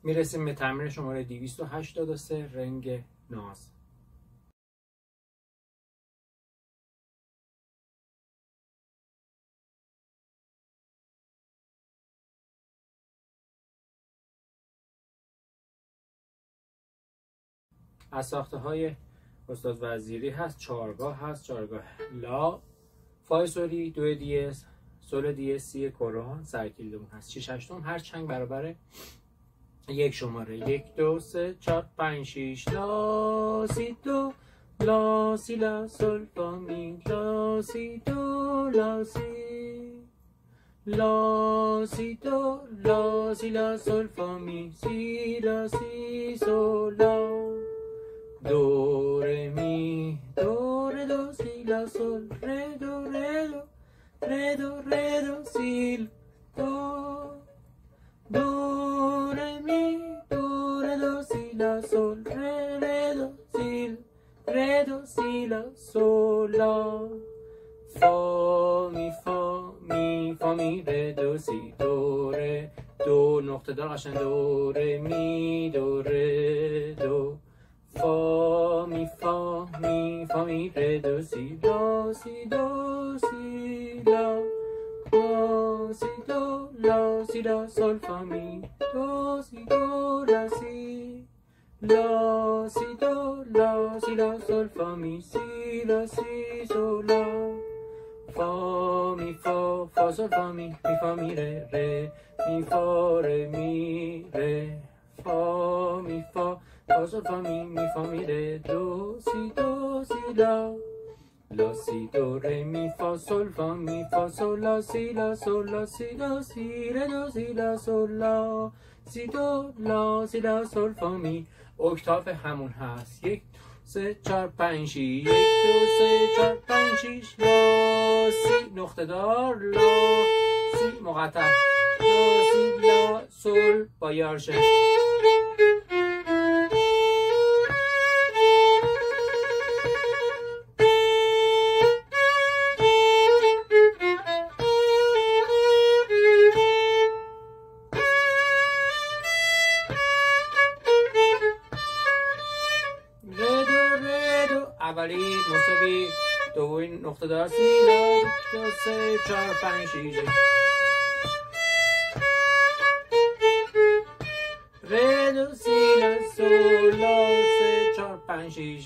میرسیم به تمرین شماره 283 رنگ ناز. از ساخته های استاد وزیری هست، چهارگاه هست، چهارگاه لا، فای سولی، دو دیز، سول دیز، سی کرون، سرکیل دوم هست، 6 8 هر چنگ برابر یک شماره. 1 2 3 4 5 6 لا سی دو لا سی لا سول فا می لا سی دو لا سی لا سی دو لا سی لا سول فا می سی لا سی سول لا دو ره می دو ره دو سی لا سول ره دو ره دو ره دو ره دو سی دو دو ره می دو ره دو سی لا سول ره ره دو سی ره دو سی لا سول لا فا می فا می فا می ره دو سی دو ره دو نقطه دار قشنگ دو ره می دو ره دو فا می فا می فا می ره دو سی لا سی دو سی لا لا سی دو لا سی لا سول فا می دو سی دو لا سی لا سی دو لا سی لا سول فا می سی لا سی سول لا فا می فا فا سول فا می فا می ره ره می فا ره می ره فا می فا فا سول فا می فا می ره دو سی لا لا سی دو ره می فا سول فا می فا سول لا سی لا سول لا سی لا سی ره دو سی لا سول لا سی دو لا سی لا سول فا می. اکتاف همون هست. 1 2 3 4 5 6 1 2 3 4 5 6 لا سی نقطه دار لا سی مقطع لا سی لا سول با یارشه. اولی مساوی دومی نقطه دار سی لا 2 3 4 5 6 ره دو سی لا سول لا 3 4 5 6 1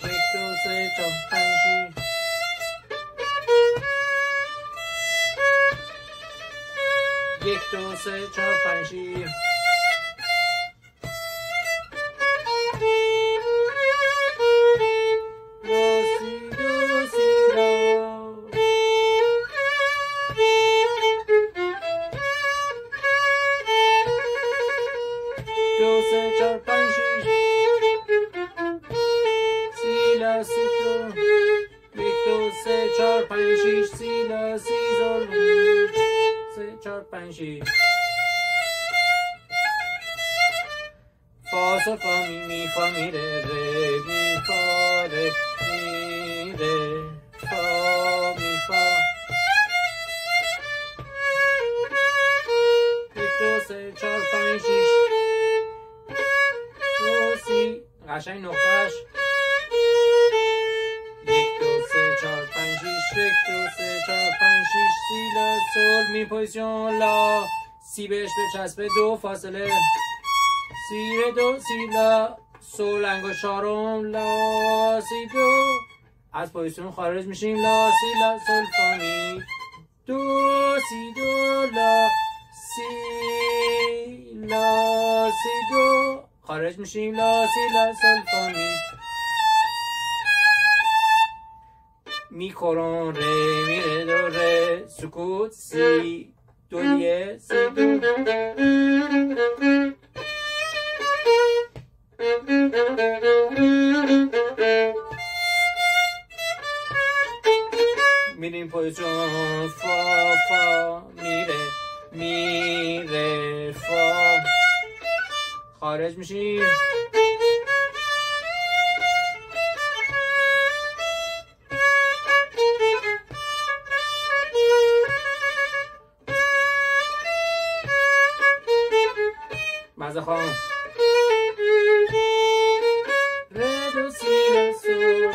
2 3 4 5 6 1 2 3 4 5 6 فا سول فا می فا می ره ره می فا ره می ره فا می فا 1 2 3 4 5 6 دو سی قشنگ نقطهش 1 2 3 4 5 6 1 2 3 4 5 6 سی لا سول می پوزیشن لا سی بهش بچسبه دو فاصله سی ره دو سی لا سول انگشت چهارم لا سی دو از پوزیشن خارج میشیم لا سی لا سول فا می دو سی دو لا سی لا سی دو خارج میشیم لا سی لا سول فا می کرون ره می ره دو ره سکوت سی دو دیه سی دو میریم پوزیشن فا فا میره فا خارج میشیم مزه خواهم ره دو سی ره سول،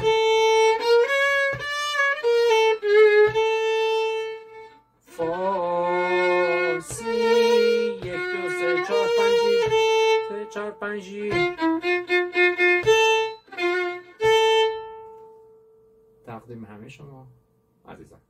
فا سی یک دو سه چهار پنج سه چهار پنج. تقدیم همه شما عزیزان.